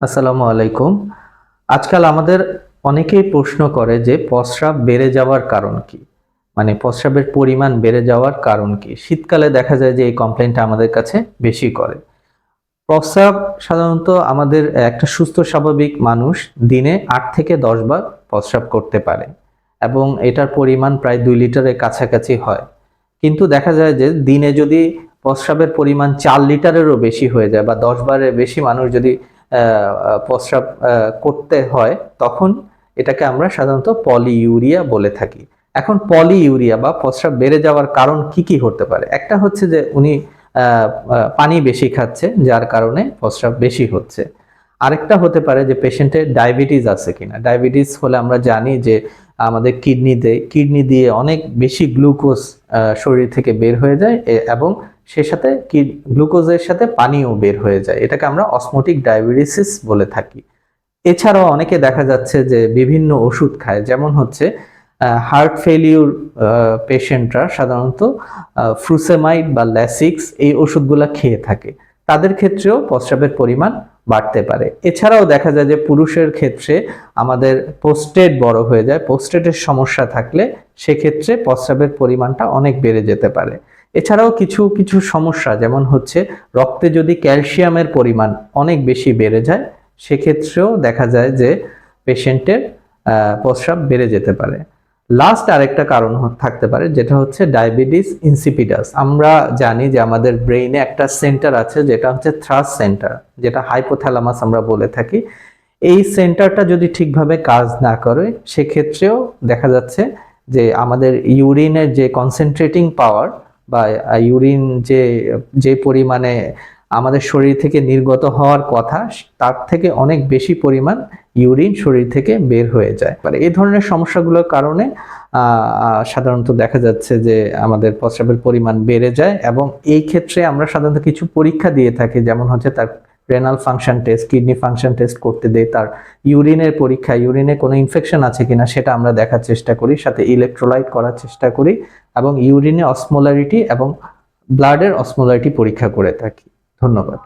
আসসালামু আলাইকুম। আজকাল আমাদের অনেকেই প্রশ্ন করে যে প্রস্রাব বেড়ে যাওয়ার কারণ কি? মানে প্রস্রাবের পরিমাণ বেড়ে যাওয়ার কারণ কি? শীতকালে দেখা যায় যে এই কমপ্লেইনটা আমাদের কাছে বেশি করে। প্রস্রাব সাধারণত আমাদের একটা সুস্থ স্বাভাবিক মানুষ দিনে ৮ থেকে ১০ বার প্রস্রাব করতে পারে এবং এটার পরিমাণ প্রায় ২ লিটারের কাছাকাছি হয়। কিন্তু দেখা যায় যে দিনে যদি প্রস্রাবের পরিমাণ ৪ লিটারেরও বেশি হয়ে যায় বা ১০ বারের বেশি মানুষ যদি প্রস্রাব করতে হয়, তখন এটাকে আমরা সাধারণত পলিইউরিয়া বলে থাকি। এখন পলিইউরিয়া বা প্রস্রাব বেড়ে যাওয়ার কারণ কি হতে পারে? একটা হচ্ছে যে উনি আ আ পানি বেশি খাচ্ছে, যার কারণে প্রস্রাব বেশি হচ্ছে। আরেকটা হতে পারে যে পেশেন্টের ডায়াবেটিস আছে কিনা। ডায়াবেটিস হলে আমরা জানি যে আমাদের কিডনি দিয়ে অনেক বেশি গ্লুকোজ শরীর থেকে বের হয়ে যায় এবং সে সাথে গ্লুকোজের সাথে পানিও বের হয়ে যায়। এটাকে আমরা অসমোটিক ডায়াবেটিসিস বলে থাকি। এছাড়াও অনেকে দেখা যাচ্ছে যে বিভিন্ন ওষুধ খায়। যেমন হচ্ছে হার্ট ফেইলিউর পেশেন্টরা সাধারণত ফ্রুসেমাইড বা ল্যাসিক্স এই ওষুধগুলা খেয়ে থাকে। তাদের ক্ষেত্রেও প্রস্রাবের পরিমাণ বাড়তে পারে। এছাড়াও দেখা যায় যে পুরুষের ক্ষেত্রে আমাদের প্রোস্টেট বড় হয়ে যায়। প্রোস্টেটের সমস্যা থাকলে সেক্ষেত্রে প্রস্রাবের পরিমাণটা অনেক বেড়ে যেতে পারে। এছাড়াও কিছু সমস্যা যেমন হচ্ছে রক্তে যদি ক্যালসিয়ামের পরিমাণ অনেক বেশি বেড়ে যায়, সেক্ষেত্রেও দেখা যায় যে পেশেন্টের প্রস্রাব বেড়ে যেতে পারে। লাস্ট আরেকটা কারণ থাকতে পারে, যেটা হচ্ছে ডায়াবেটিস ইনসিপিডাস। আমরা জানি যে আমাদের ব্রেইনে একটা সেন্টার আছে যেটা হচ্ছে থ্রাস্ট সেন্টার, যেটা হাইপোথ্যালামাস আমরা বলে থাকি। এই সেন্টারটা যদি ঠিকভাবে কাজ না করে, সেক্ষেত্রেও দেখা যাচ্ছে যে আমাদের ইউরিনের যে কনসেন্ট্রেটিং পাওয়ার বা ইউরিন যে পরিমাণে আমাদের শরীর থেকে নির্গত হওয়ার কথা, তার থেকে অনেক বেশি পরিমাণ ইউরিন শরীর থেকে বের হয়ে যায়। এই ধরনের সমস্যাগুলোর কারণে সাধারণত দেখা যাচ্ছে যে আমাদের প্রস্রাবের পরিমাণ বেড়ে যায় এবং এই ক্ষেত্রে আমরা সাধারণত কিছু পরীক্ষা দিয়ে থাকি, যেমন হচ্ছে তার renal function test, kidney function test করতে দেই, তার ইউরিনের পরীক্ষা, ইউরিনে কোনো ইনফেকশন আছে কিনা সেটা আমরা দেখার চেষ্টা করি, সাথে ইলেকট্রোলাইট করার চেষ্টা করি এবং ইউরিনে অসমোলারিটি এবং ব্লাডের অসমোলারিটি পরীক্ষা করে থাকি। ধন্যবাদ।